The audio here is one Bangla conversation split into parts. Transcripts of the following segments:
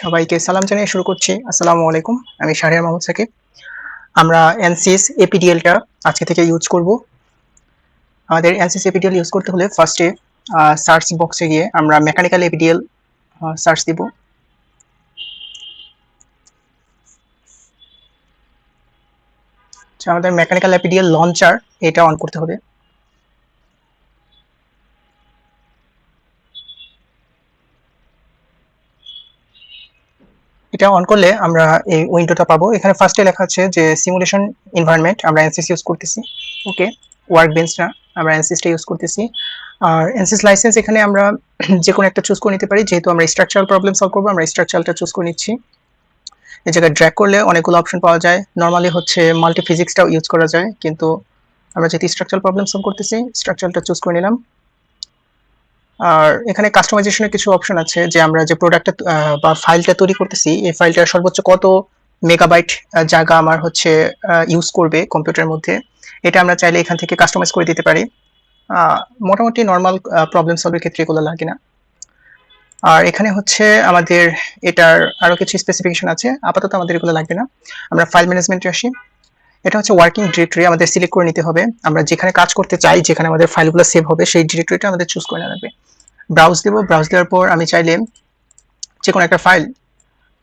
সবাইকে সালাম জানিয়ে শুরু করছি। আসসালামু আলাইকুম। আমি শাহরিয়ার মাহমুদ সাকিব। আমরা Ansys APDL টা আজকে থেকে ইউজ করব। আমাদের Ansys APDL ইউজ করতে হলে ফার্স্টে সার্চ বক্সে গিয়ে আমরা মেকানিক্যাল APDL সার্চ দিব। আমাদের মেকানিক্যাল APDL লঞ্চার এটা অন করতে হবে। এটা অন করলে আমরা এই উইন্ডোটা পাবো। এখানে ফার্স্টে লেখা আছে যে সিমুলেশন এনভায়রনমেন্ট আমরা Ansys ইউজ করতেছি। ওকে, ওয়ার্ক বেঞ্চ না, আমরা Ansys টা ইউজ করতেছি। আর Ansys লাইসেন্স এখানে আমরা যে কোনো একটা চুজ করে নিতে পারি। যেহেতু আমরা স্ট্রাকচারাল প্রবলেম সলভ করবো, আমরা স্ট্রাকচারালটা চুজ করে নিচ্ছি। এই জায়গায় ড্র্যাগ করলে অনেকগুলো অপশন পাওয়া যায়। নরমালি হচ্ছে মাল্টি ফিজিক্সটাও ইউজ করা যায়, কিন্তু আমরা যেহেতু স্ট্রাকচারাল প্রবলেম সলভ করতেছি স্ট্রাকচারালটা চুজ করে নিলাম। আর এখানে কাস্টমাইজেশনের কিছু অপশন আছে, যে আমরা যে প্রোডাক্টটা বা ফাইলটা তৈরি করতেছি এই ফাইলটা সর্বোচ্চ কত মেগাবাইট জায়গা আমার হচ্ছে ইউজ করবে কম্পিউটারের মধ্যে, এটা আমরা চাইলে এখান থেকে কাস্টমাইজ করে দিতে পারি। মোটামুটি নর্মাল প্রবলেম সলভের ক্ষেত্রে এগুলো লাগে না। আর এখানে হচ্ছে আমাদের এটার আরো কিছু স্পেসিফিকেশন আছে, আপাতত আমাদের এগুলো লাগবে না। আমরা ফাইল ম্যানেজমেন্টে আসি। এটা হচ্ছে ওয়ার্কিং ডিরেক্টরি, আমাদের সিলেক্ট করে নিতে হবে। আমরা যেখানে কাজ করতে চাই, যেখানে আমাদের ফাইলগুলো সেভ হবে সেই ডিরেক্টরিটা আমাদের চুজ করে নেওয়া লাগবে। ব্রাউজ দেব, ব্রাউজ দেওয়ার পর আমি চাইলে যে কোনো একটা ফাইল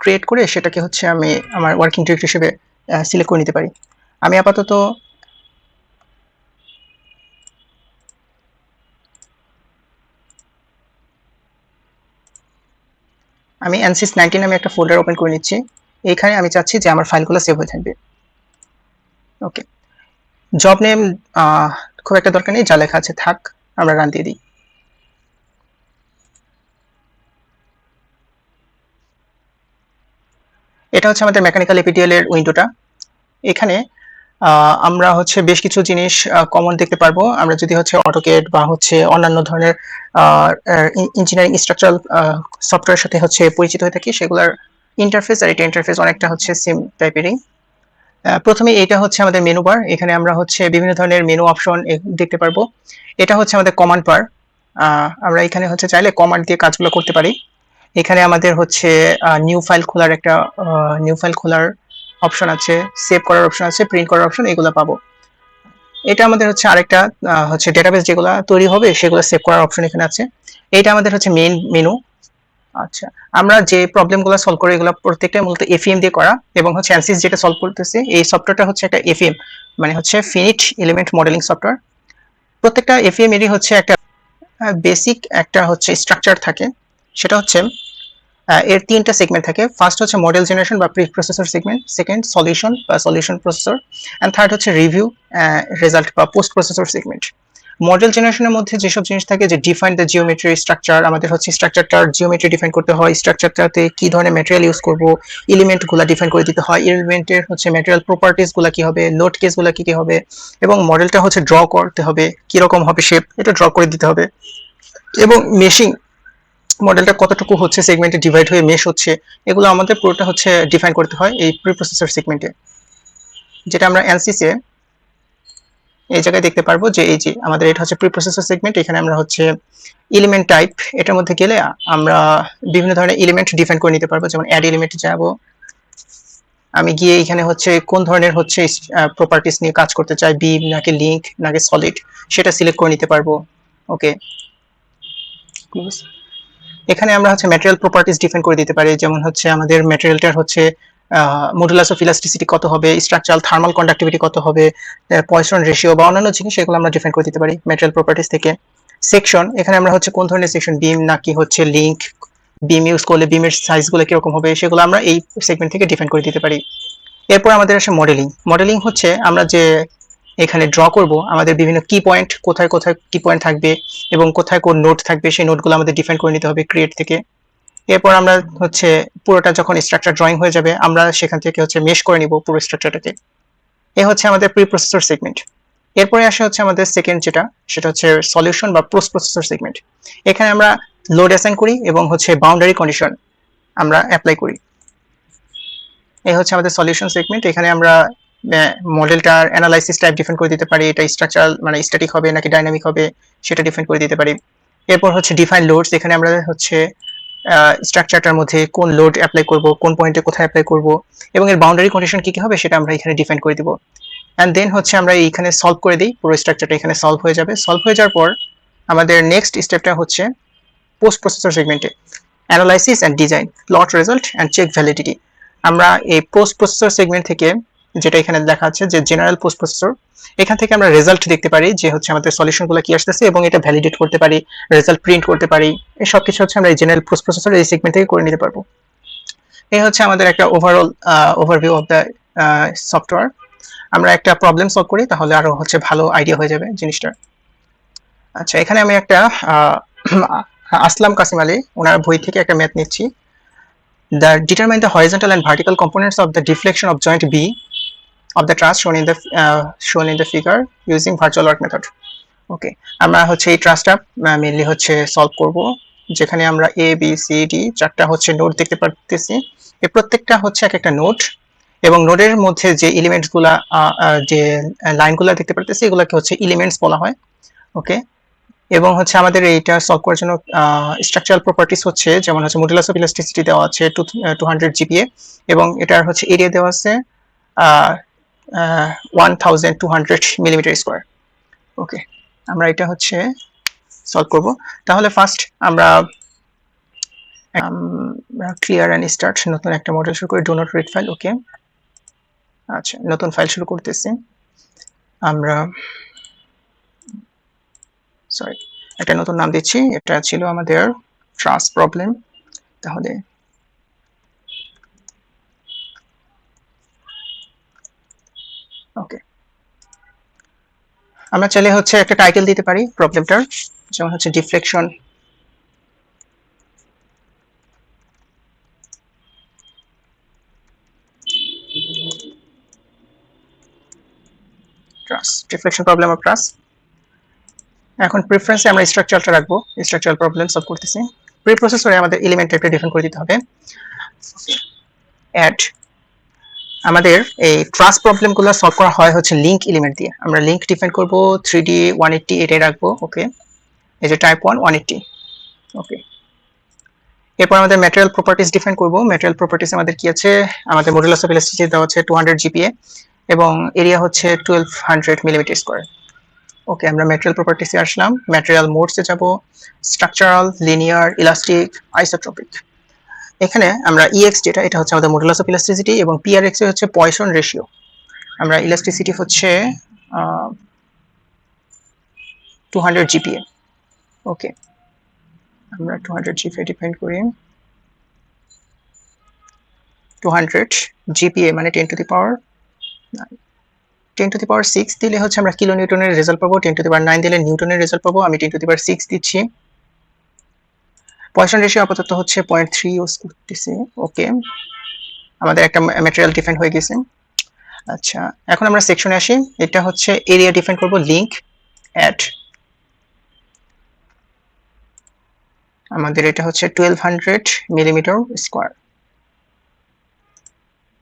ক্রিয়েট করে সেটাকে হচ্ছে আমি আমার ওয়ার্কিং ডিরেক্টরি হিসেবে সিলেক্ট করে নিতে পারি। আমি আপাতত Ansys 19 নামে একটা ফোল্ডার ওপেন করে নিচ্ছি। এইখানে আমি চাচ্ছি যে আমার ফাইলগুলো সেভ হয়ে থাকবে। ওকে, জব নেম খুব একটা দরকার নেই, যা লেখা আছে থাক, আমরা রান দিয়ে দিই। এটা হচ্ছে আমাদের মেকানিক্যাল এপিডিএল এর উইন্ডোটা। এখানে আমরা হচ্ছে বেশ কিছু জিনিস কমন দেখতে পারবো। আমরা যদি হচ্ছে অটোক্যাড বা হচ্ছে অন্যান্য ধরনের ইঞ্জিনিয়ারিং স্ট্রাকচারাল সফটওয়্যারের সাথে হচ্ছে পরিচিত হয়ে থাকি, সেগুলোর ইন্টারফেস আর এটা ইন্টারফেস অনেকটা হচ্ছে সেম টাইপেরই। প্রথমে এটা হচ্ছে আমাদের মেনু বার। এখানে আমরা হচ্ছে বিভিন্ন ধরনের মেনু অপশন দেখতে পারবো। এটা হচ্ছে আমাদের কমান্ড বার। আমরা এখানে হচ্ছে চাইলে কমান্ড দিয়ে কাজগুলো করতে পারি। এখানে আমাদের হচ্ছে নিউ ফাইল খোলার অপশন আছে, সেভ করার অপশন আছে, প্রিন্ট করার অপশন, এগুলো পাবো। এটা আমাদের হচ্ছে আরেকটা হচ্ছে ডেটাবেস যেগুলো তৈরি হবে সেগুলো সেভ করার অপশন এখানে আছে। এটা আমাদের হচ্ছে মেইন মেনু। আচ্ছা, আমরা যে প্রবলেমগুলো সলভ করি এগুলো প্রত্যেকটা মূলত এফএম দিয়ে করা, এবং হচ্ছে Ansys যেটা সলভ করতেছে এই সফটওয়্যারটা হচ্ছে একটা এফএম, মানে হচ্ছে ফিনিট এলিমেন্ট মডেলিং সফটওয়্যার। প্রত্যেকটা এফএম এরই হচ্ছে একটা বেসিক একটা হচ্ছে স্ট্রাকচার থাকে। সেটা হচ্ছে এর তিনটা সেগমেন্ট থাকে। ফার্স্ট হচ্ছে মডেল জেনারেশন বা pre processor segment, second solution বা সলিউশন প্রসেসর, এন্ড থার্ড হচ্ছে রিভিউ রেজাল্ট বা পোস্ট প্রসেসর সেগমেন্ট। মডেল জেনারেশনের মধ্যে যেসব জিনিস থাকে, যে ডিফাইন দ্য জিওমেট্রি স্ট্রাকচার, আমাদের হচ্ছে স্ট্রাকচারটার জিওমেট্রি ডিফাইন করতে হয়, স্ট্রাকচারটাতে কি ধরনের ম্যাটেরিয়াল ইউজ করব, এলিমেন্টগুলো ডিফাইন করে দিতে হয়, এলিমেন্টের হচ্ছে ম্যাটেরিয়াল প্রপার্টিসগুলো কি হবে, লোড কেসগুলো কি কি হবে, এবং মডেলটা হচ্ছে ড্র করতে হবে, কি রকম হবে শেপ, এটা ড্র করে দিতে হবে, এবং মেশিং মডেলটা কতটুকু হচ্ছে সেগমেন্টে ডিভাইড হয়ে মেশ হচ্ছে, এগুলো আমাদের পুরোটা হচ্ছে ডিফাইন করতে হয় এই প্রি প্রসেসর সেগমেন্টে। যেটা আমরা Ansys-এ এই জায়গায় দেখতে পারবো যে এই যে আমাদের এটা হচ্ছে প্রি প্রসেসর সেগমেন্ট। এখানে আমরা হচ্ছে এলিমেন্ট টাইপ, এটার মধ্যে গেলে আমরা বিভিন্ন ধরনের এলিমেন্ট ডিফাইন করে নিতে পারবো। যেমন অ্যাড এলিমেন্টে যাব, আমি গিয়ে এখানে হচ্ছে কোন ধরনের হচ্ছে প্রপার্টিস নিয়ে কাজ করতে চাই, বিম নাকি লিঙ্ক নাকি সলিড, সেটা সিলেক্ট করে নিতে পারবো। ওকে, এখানে আমরা হচ্ছে ম্যাটেরিয়াল প্রপার্টিস ডিফাইন করে দিতে পারি। যেমন হচ্ছে আমাদের ম্যাটেরিয়ালটার হচ্ছে মডুলাস অফ ইলাস্টিসিটি কত হবে, স্ট্রাকচারাল থার্মাল কন্ডাক্টিভিটি কত হবে, পয়সন রেশিও বা অন্যান্য জিনিস এগুলো আমরা ডিফাইন করে দিতে পারি ম্যাটেরিয়াল প্রপার্টিস থেকে। সেকশন, এখানে আমরা হচ্ছে কোন ধরনের সেকশন, বিম নাকি হচ্ছে লিঙ্ক, বিম ইউজ করলে বিমের সাইজগুলো কিরকম হবে, সেগুলো আমরা এই সেগমেন্ট থেকে ডিফাইন করে দিতে পারি। এরপর আমাদের আসে মডেলিং। মডেলিং হচ্ছে আমরা যে এখানে ড্র করব, আমাদের বিভিন্ন কি পয়েন্ট, কোথায় কোথায় কি পয়েন্ট থাকবে এবং কোথায় কোন নোট থাকবে, সেই নোটগুলো আমাদের ডিফাইন করে নিতে হবে ক্রিয়েট থেকে। এরপর আমরা হচ্ছে পুরোটা যখন স্ট্রাকচার ড্রয়িং হয়ে যাবে, আমরা সেখান থেকে হচ্ছে মেশ করে নিব পুরো স্ট্রাকচারটাকে। এই হচ্ছে আমাদের প্রি প্রসেসর সেগমেন্ট। এরপরে আসে হচ্ছে আমাদের সেকেন্ড যেটা, সেটা হচ্ছে সলিউশন বা পোস্ট প্রসেসর সেগমেন্ট। এখানে আমরা লোড অ্যাসাইন করি এবং হচ্ছে বাউন্ডারি কন্ডিশন আমরা অ্যাপ্লাই করি। এই হচ্ছে আমাদের সলিউশন সেগমেন্ট। এখানে আমরা মডেলটার অ্যানালাইসিস টাইপ ডিফাইন করে দিতে পারি, এটা স্ট্রাকচারাল মানে স্ট্যাটিক হবে নাকি ডাইনামিক হবে সেটা ডিফাইন করে দিতে পারি। এরপর হচ্ছে ডিফাইন লোডস, এখানে আমরা হচ্ছে স্ট্রাকচারটার মধ্যে কোন লোড অ্যাপ্লাই করব, কোন পয়েন্টে কোথায় অ্যাপ্লাই করব, এবং এর বাউন্ডারি কন্ডিশন কি কি হবে সেটা আমরা এখানে ডিফাইন করে দিব। অ্যান্ড দেন হচ্ছে আমরা এইখানে সলভ করে দিই, পুরো স্ট্রাকচারটা এখানে সলভ হয়ে যাবে। সলভ হয়ে যাওয়ার পর আমাদের নেক্সট স্টেপটা হচ্ছে পোস্ট প্রসেসর সেগমেন্টে analysis and design, plot result and check validity. আমরা এই পোস্ট প্রসেসর সেগমেন্ট থেকে, যেটা এখানে দেখা যাচ্ছে যে জেনারেল পোস্ট প্রসেসর, এখান থেকে আমরা রেজাল্ট দেখতে পারি যে হচ্ছে আমাদের সলিউশনগুলো কি আসতেছে, এবং এটা ভ্যালিডেট করতে পারি, রেজাল্ট প্রিন্ট করতে পারি। এই সব কিছু হচ্ছে আমরা এই জেনারেল পোস্ট প্রসেসর এই সেগমেন্ট থেকে করে নিতে পারবো। এই হচ্ছে আমাদের একটা overall overview of the software. আমরা একটা প্রবলেম সলভ করি তাহলে আরো হচ্ছে ভালো আইডিয়া হয়ে যাবে জিনিসটা। আচ্ছা, এখানে আমি একটা আসলাম কাসিম আলী ওনার বই থেকে একটা ম্যাথ নিচ্ছি। Determine the horizontal and vertical components of the deflection of joint B of the truss shown in the figure using virtual work method. ওকে, আমরা হচ্ছে এই ট্রাসটা মেইনলি হচ্ছে সলভ করব, যেখানে আমরা এ বি সি ডি চারটা হচ্ছে নোড দেখতে পাচ্ছি। এই প্রত্যেকটা হচ্ছে এক একটা নোড, এবং নোডের মধ্যে যে এলিমেন্টসগুলা, যে লাইনগুলো দেখতে পাচ্ছি এগুলোকে হচ্ছে এলিমেন্টস বলা হয়। ওকে, এবং হচ্ছে আমাদের এইটা সলভ করার জন্য স্ট্রাকচারাল প্রপার্টিস হচ্ছে, যেমন হচ্ছে মডুলাস অফ ইলাস্টিসিটি দেওয়া আছে 200 জিপিএ, এবং এটার হচ্ছে এরিয়া দেওয়া আছে 1200 মিলিমিটার স্কোয়ার। ওকে, আমরা এটা হচ্ছে সলভ করব। তাহলে ফার্স্ট আমরা ক্লিয়ার অ্যান্ড স্টার্ট, নতুন একটা মডেল শুরু করি, ডো নট রিড ফাইল। ওকে, আচ্ছা, নতুন ফাইল শুরু করতেছি আমরা। সরি, একটা নতুন নাম দিচ্ছি, এটা ছিল আমাদের ট্রাস প্রবলেম। তাহলে ওকে, আমরা চাইলে হচ্ছে একটা টাইটেল দিতে পারি প্রবলেমটার, যেমন হচ্ছে ডিফ্লেকশন ট্রাস, ডিফ্লেকশন প্রবলেম অফ ট্রাস। এখন প্রেফারেন্সে আমরা স্ট্রাকচারটা রাখবো, স্ট্রাকচারাল প্রবলেম সলভ করতেছি। প্রি প্রসেসরে আমাদের এলিমেন্ট টাইপটা ডিফাইন করে দিতে হবে। অ্যাড, আমাদের এই ট্রাস প্রবলেমগুলো সলভ করা হয় হচ্ছে লিঙ্ক এলিমেন্ট দিয়ে। আমরা লিঙ্ক ডিফাইন করব 3D 180, এটাই রাখবো। ওকে, এই যে টাইপ 1 180। ওকে, এরপর আমাদের ম্যাটেরিয়াল প্রপার্টিস ডিফাইন করব। ম্যাটেরিয়াল প্রপার্টিস আমাদের কি আছে, আমাদের মডুলাস অফ ইলাস্টিসিটি দেওয়া আছে 200 জিপিএ, এবং এরিয়া হচ্ছে 1200 মিলিমিটার স্কয়ার। ওকে, আমরা ম্যাটেরিয়াল প্রপার্টিসে আসলাম। ম্যাটেরিয়াল মোডসে যাব, স্ট্রাকচারাল, লিনিয়ার, ইলাস্টিক, আইসোট্রপিক। এখানে আমরা ইএক্স যেটা, এটা হচ্ছে আমাদের মডুলাস অফ ইলাস্টিসিটি, এবং পিআরএক্স হচ্ছে পয়সন রেশিও। আমরা ইলাস্টিসিটি হচ্ছে 200 জিপিএ। ওকে, আমরা 200 জিপিএ ডিফাইন করি। 200 জিপিএ মানে 10 টু দি পাওয়ার 6 দিলে হচ্ছে আমরা কিলো নিউটনের রেজাল্ট পাবো, 10 টু দি পাওয়ার 9 দিলে নিউটনের রেজাল্ট পাবো। আমি 10 টু দি পাওয়ার 6 দিচ্ছি। পয়সন রেশিও আপাতত হচ্ছে 0.3 ইউজ করতেছি। ওকে, আমাদের একটা ম্যাটেরিয়াল ডিফাইন হয়ে গেছে। আচ্ছা, এখন আমরা সেকশনে আসি। এটা হচ্ছে এরিয়া ডিফাইন করব, লিঙ্ক অ্যাড, আমাদের এটা হচ্ছে 1200 মিলিমিটার স্কয়ার,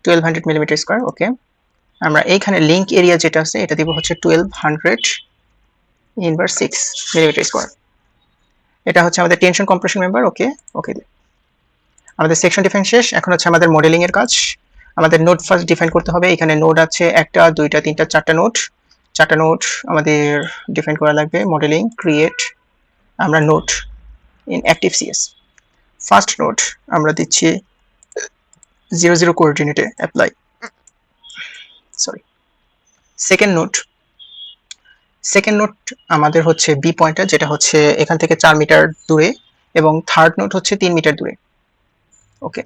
1200 মিলিমিটার স্কয়ার। ওকে, আমরা এইখানে লিঙ্ক এরিয়া যেটা আছে এটা দিব হচ্ছে 1200 ইনভার্স 6 মিলিমিটার স্কয়ার। এটা হচ্ছে আমাদের টেনশন কম্প্রেশন মেম্বার। ওকে, ওকে, আমাদের সেকশন ডিফাইন শেষ। এখন হচ্ছে আমাদের মডেলিং এর কাজ। আমাদের নোড ফার্স্ট ডিফাইন করতে হবে। এখানে নোড আছে একটা, দুইটা, তিনটা, চারটা নোড। চারটা নোড আমাদের ডিফাইন করা লাগবে। মডেলিং, ক্রিয়েট, আমরা node in active CS. First node আমরা দিচ্ছি 00 কোঅর্ডিনেটে অ্যাপ্লাই। সরি, সেকেন্ড নোড আমাদের হচ্ছে বি পয়েন্টার, যেটা হচ্ছে এখান থেকে 4 মিটার দূরে, এবং থার্ড নোড হচ্ছে 3 মিটার দূরে। ওকে,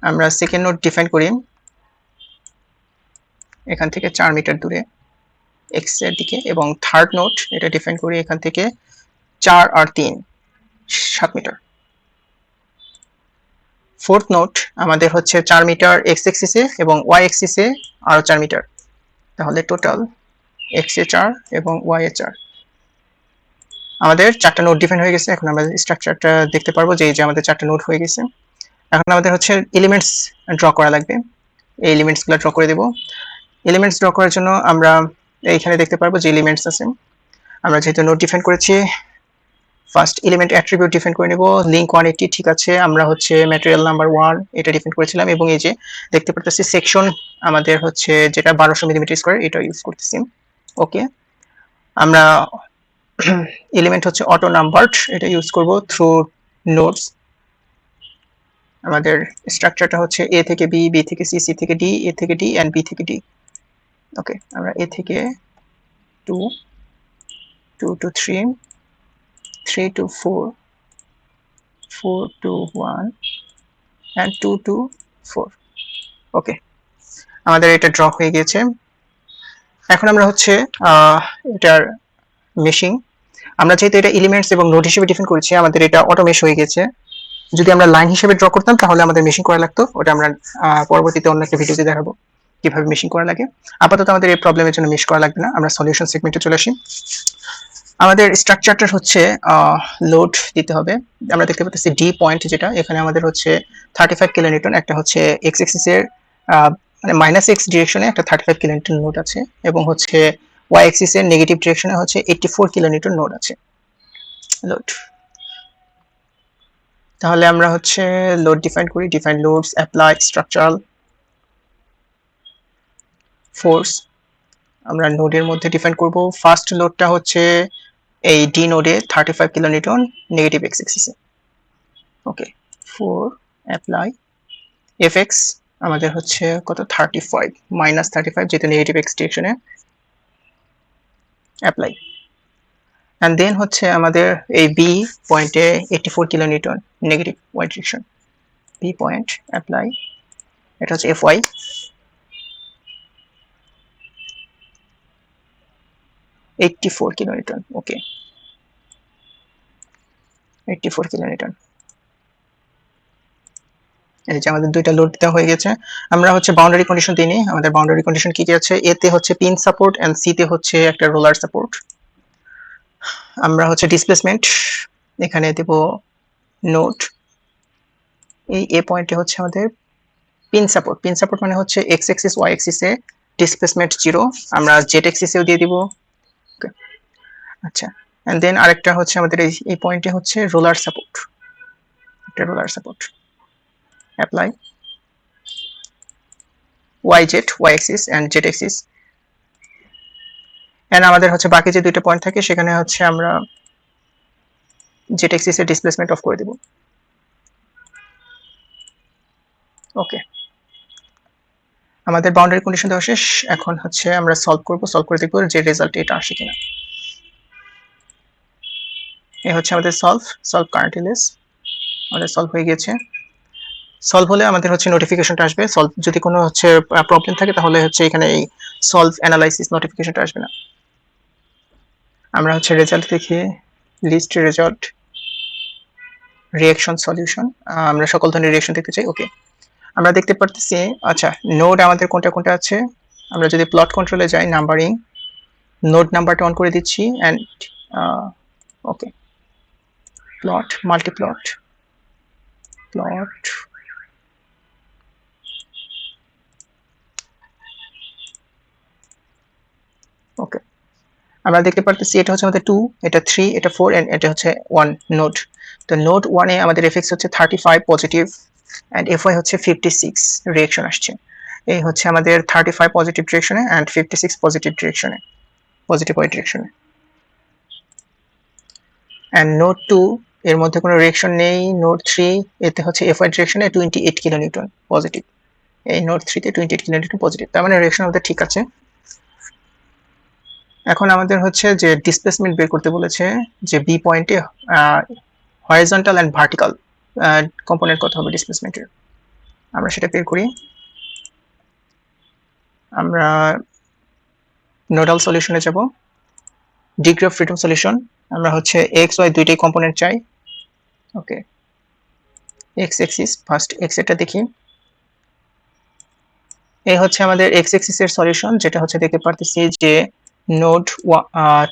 আমরা সেকেন্ড নোড ডিফাইন করি এখান থেকে 4 মিটার দূরে এক্স এর দিকে, এবং থার্ড নোড এটা ডিফাইন করি এখান থেকে 4 আর 3 7 মিটার। ফোর্থ নোড আমাদের হচ্ছে 4 মিটার এক্স এক্সিসে, এবং ওয়াই এক্সিসে আরো 4 মিটার। তাহলে টোটাল এক্স এ 4 এবং ওয়াই এ 4। আমাদের চারটা নোড ডিফাইন হয়ে গেছে। এখন আমরা স্ট্রাকচারটা দেখতে পারবো যে এই যে আমাদের চারটা নোড হয়ে গেছে। এখন আমাদের হচ্ছে এলিমেন্টস ড্র করা লাগবে। এই এলিমেন্টসগুলো ড্র করে দেব। এলিমেন্টস ড্র করার জন্য আমরা এইখানে দেখতে পারবো যে এলিমেন্টস আছে। আমরা যেহেতু নোড ডিফাইন করেছি, ফার্স্ট এলিমেন্ট অ্যাট্রিবিউট ডিফাইন করে নেব, লিঙ্ক 180 ঠিক আছে, আমরা হচ্ছে ম্যাটেরিয়াল নাম্বার 1 এটা ডিফাইন করেছিলাম, এবং এই যে দেখতে পারতেছি সেকশন আমাদের হচ্ছে যেটা 1200 মিলিমিটার স্কয়ার এটা ইউজ করতেছি। ওকে, আমরা এলিমেন্ট হচ্ছে অটো নাম্বারড এটা ইউজ করব থ্রু নোডস। আমাদের স্ট্রাকচারটা হচ্ছে এ থেকে বি, বি থেকে সি, সি থেকে ডি, এ থেকে ডি এন্ড বি থেকে ডি। ওকে, আমরা এ থেকে 2, 2 to 3, 3 to 4, 4 to 1 and 2 to 4। ওকে, আমাদের এটা ড্র হয়ে গেছে। এখন আমরা হচ্ছে এটার মেশিং, আমরা যেহেতু এটা এলিমেন্টস এবং নোড হিসেবে ডিফাইন করেছি, আমাদের এটা অটো মেশ হয়ে গেছে। যদি আমরা লাইন হিসেবে ড্র করতাম তাহলে আমাদের মেশিং করা লাগতো, ওটা আমরা পরবর্তীতে অন্য একটা ভিডিওতে দেখাবো কিভাবে মেশিং করা লাগে। আপাতত আমাদের এই প্রবলেমের জন্য মেশ করা লাগবে না, আমরা সলিউশন সেগমেন্টে চলে আসি। আমাদের স্ট্রাকচারটা হচ্ছে লোড দিতে হবে। আমরা দেখতে পাচ্ছি ডি পয়েন্ট যেটা, এখানে আমাদের হচ্ছে 35 কিলোনিউটন, একটা হচ্ছে এক্স এক্সিসের মানে মাইনাস এক্স ডিরেকশনে একটা 35 কিলোনিউটন লোড আছে, এবং হচ্ছে ওয়াই এক্সিসের নেগেটিভ ডিরেকশনে হচ্ছে 84 কিলোনিউটন লোড আছে লোড। তাহলে আমরা হচ্ছে লোড ডিফাইন করি, define loads apply structural force. আমরা নোডের মধ্যে ডিফাইন করব, ফার্স্ট লোডটা হচ্ছে এই ডি নোডে 35 কিলোনিউটন নেগেটিভ এক্স এক্সিসে। ওকে, 4 অ্যাপ্লাই এফএক্স আমাদের হচ্ছে কত 35 মাইনাস 35 যেটা নেগেটিভ এক্স ডিরেকশনে অ্যাপ্লাই। এন্ড দেন হচ্ছে আমাদের এই বি পয়েন্টে 84 kilonewton negative Y direction, B point apply, এটা হচ্ছে এফওয়াই। 84 কিলোনিউটন। ওকে, 84 কিলোনিউটন। এই যে আমাদের দুইটা লোড দেওয়া হয়ে গেছে। আমরা হচ্ছে বাউন্ডারি কন্ডিশন দিইনি, আমাদের বাউন্ডারি কন্ডিশন কি কি আছে, এ তে হচ্ছে পিন সাপোর্ট এন্ড সি তে হচ্ছে একটা রোলার সাপোর্ট। আমরা হচ্ছে ডিসপ্লেসমেন্ট এখানে দেব নোট, এই এ পয়েন্টে হচ্ছে আমাদের পিন সাপোর্ট, পিন সাপোর্ট মানে হচ্ছে এক্স এক্সিস ওয়াই এক্সিসে ডিসপ্লেসমেন্ট 0, আমরা জেড এক্সিসেও দিয়ে দিব। আচ্ছা, এন্ড দেন আরেকটা হচ্ছে আমাদের এই পয়েন্টে হচ্ছে রোলার সাপোর্ট, একটা roller support apply y z y axis and z axis. And আমাদের হচ্ছে বাকি যে দুইটা পয়েন্ট থাকে সেখানে হচ্ছে আমরা জেড এক্সিসের ডিসপ্লেসমেন্ট অফ করে দেব। ওকে, আমাদের বাউন্ডারি কন্ডিশন দেওয়া শেষ। এখন হচ্ছে আমরা সলভ করব, সলভ করে দেখব যে রেজাল্ট এটা আসে কিনা। এই হচ্ছে আমাদের সলভ কারেন্টলি লেস, আমাদের সলভ হয়ে গেছে। সলভ হলে আমাদের হচ্ছে নোটিফিকেশনটা আসবে, সলভ যদি কোনো হচ্ছে প্রবলেম থাকে তাহলে হচ্ছে এখানে এই সলভ অ্যানালাইসিস নোটিফিকেশনটা আসবে না। আমরা হচ্ছে রেজাল্ট দেখি, লিস্ট রেজাল্ট রিঅ্যাকশন সলিউশন, আমরা সকল ধরনের রিঅ্যাকশন দেখতে চাই। ওকে, আমরা দেখতে পারতেছি আচ্ছা নোড আমাদের কোনটা কোনটা আছে। আমরা যদি প্লট কন্ট্রোলে যাই, নাম্বারিং, নোড নাম্বারটা অন করে দিচ্ছি এন্ড ওকে, প্লট মাল্টিপ্লট প্লট, ওকে, আমরা দেখতে পারতেছি এটা হচ্ছে আমাদের 2, এটা 3, এটা 4 এন্ড এটা হচ্ছে 1 নোড। তো নোড 1 এ আমাদের এফএক্স হচ্ছে 35 পজিটিভ এন্ড এফওয়াই হচ্ছে 56 রিঅ্যাকশন আসছে। এই হচ্ছে আমাদের 35 পজিটিভ ডিরেকশনে এন্ড 56 পজিটিভ ডিরেকশনে, পজিটিভ ওয়াই ডিরেকশনে। এন্ড নোড 2 এর মধ্যে কোনো রিঅ্যাকশন নেই। নোড 3 এতে হচ্ছে এফওয়াই ডিরেকশনে 28 কিলোনিউটন পজিটিভ, এই নোড 3 তে 28 কিলোনিউটন পজিটিভ, তার মানে রিঅ্যাকশন আমাদের ঠিক আছে। এখন আমাদের হচ্ছে যে ডিসপ্লেসমেন্ট বের করতে বলেছে, যে বি পয়েন্টে হরিজন্টাল এন্ড ভার্টিক্যাল কম্পোনেন্ট কত হবে ডিসপ্লেসমেন্টের, আমরা সেটা বের করি। আমরা নোডাল সলিউশনে যাব, ডিগ্রি অফ ফ্রিডম সলিউশন, আমরা হচ্ছে এক্স ওয়াই দুইটাই কম্পোনেন্ট চাই। ওকে, এক্স এক্সিস ফার্স্ট এক্স এটা দেখি, এই হচ্ছে আমাদের এক্স এক্সিস এর সলিউশন, যেটা হচ্ছে দেখতে পারতেছি যে নোড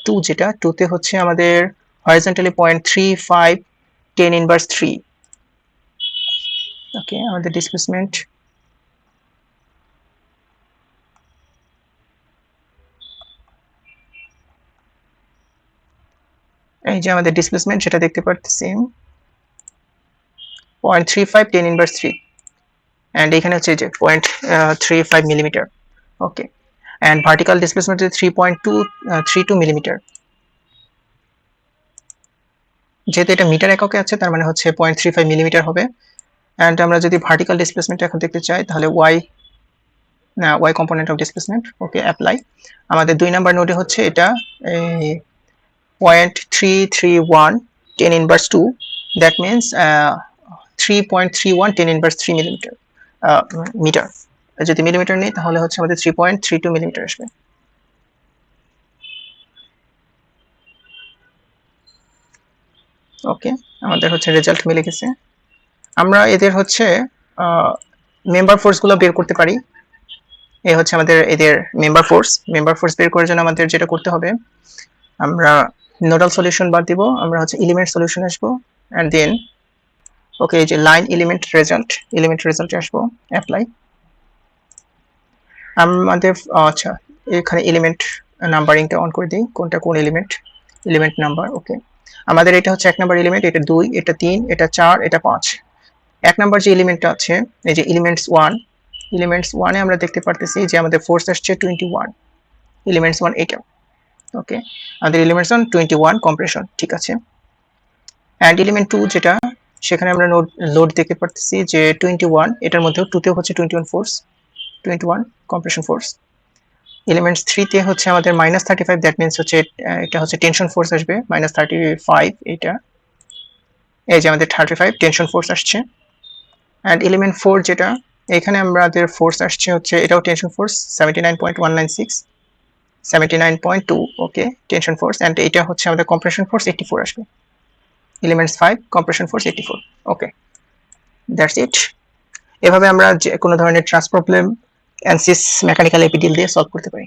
2 যেটা 2 তে হচ্ছে আমাদের হরিজন্টালি 0.35 10 ইনভার্স 3। ওকে, আমাদের ডিসপ্লেসমেন্ট এই যে আমাদের ডিসপ্লেসমেন্ট সেটা দেখতে পাচ্ছি 0.35 10 ইনভার্স 3 এন্ড এখানে হচ্ছে যে 0.35 millimetre. Okay, and vertical displacement হচ্ছে 3.232 মিলিমিটার। যেহেতু এটা মিটার এককে আছে তার মানে হচ্ছে 0.35 মিলিমিটার হবে। এন্ড আমরা যদি ভার্টিক্যাল ডিসপ্লেসমেন্ট এখন দেখতে চাই তাহলে y component of displacement. Okay, apply. আমাদের 2 নাম্বার নোডে হচ্ছে এটা 0.331 10 inverse 2, that means 3.31 10 inverse 3 millimetre metre. যদি মিলিমিটার নেই তাহলে হচ্ছে আমাদের 3.32 মিলিমিটার আসবে। ওকে, আমাদের হচ্ছে রেজাল্ট মিলে গেছে। আমরা এদের হচ্ছে মেম্বার ফোর্স গুলো বের করতে পারি। এই হচ্ছে আমাদের এদের মেম্বার ফোর্স বের করার জন্য আমাদের যেটা করতে হবে, আমরা নোডাল সলিউশন বাদ দিব, আমরা হচ্ছে এলিমেন্ট সলিউশন আসবো এন্ড দেন ওকে এই যে লাইন এলিমেন্ট রেজাল্টে আসবো, অ্যাপ্লাই। আমাদের আচ্ছা এখানে এলিমেন্ট নাম্বারিংটা অন করে দিই, কোনটা কোন এলিমেন্ট নাম্বার। ওকে, আমাদের এটা হচ্ছে 1 নাম্বার এলিমেন্ট, এটা 2, এটা 3, এটা 4, এটা 5। 1 নাম্বার যে এলিমেন্টটা আছে এই যে এলিমেন্টস 1 এ আমরা দেখতে পারতেছি যে আমাদের ফোর্স আসছে 21, এলিমেন্টস 1 এটা। ওকে, আমাদের এলিমেন্টস 1 21 কম্প্রেশন, ঠিক আছে। এন্ড এলিমেন্ট 2 যেটা, সেখানে আমরা লোড দেখতে পারতেছি যে 21, এটার মধ্যে 2 তে হচ্ছে 21 ফোর্স, 21 কম্প্রেশন ফোর্স। এলিমেন্টস 3 তে হচ্ছে আমাদের -35, দ্যাট মিন্স হচ্ছে এটা হচ্ছে টেনশন ফোর্স আসবে -35, এটা এই যে আমাদের 35 টেনশন ফোর্স আসছে। এন্ড এলিমেন্ট 4 যেটা, এখানে আমাদের ফোর্স আসছে হচ্ছে এটাও tension force 79.196, 79.2। Okay, tension force. And এটা হচ্ছে আমাদের কম্প্রেশন ফোর্স 84 আসবে। Elements 5 compression force 84। Okay, that's it. এভাবে আমরা যে কোনো ধরনের truss problem ANSYS mechanical APDL দিয়ে সলভ করতে পারি।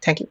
Thank you.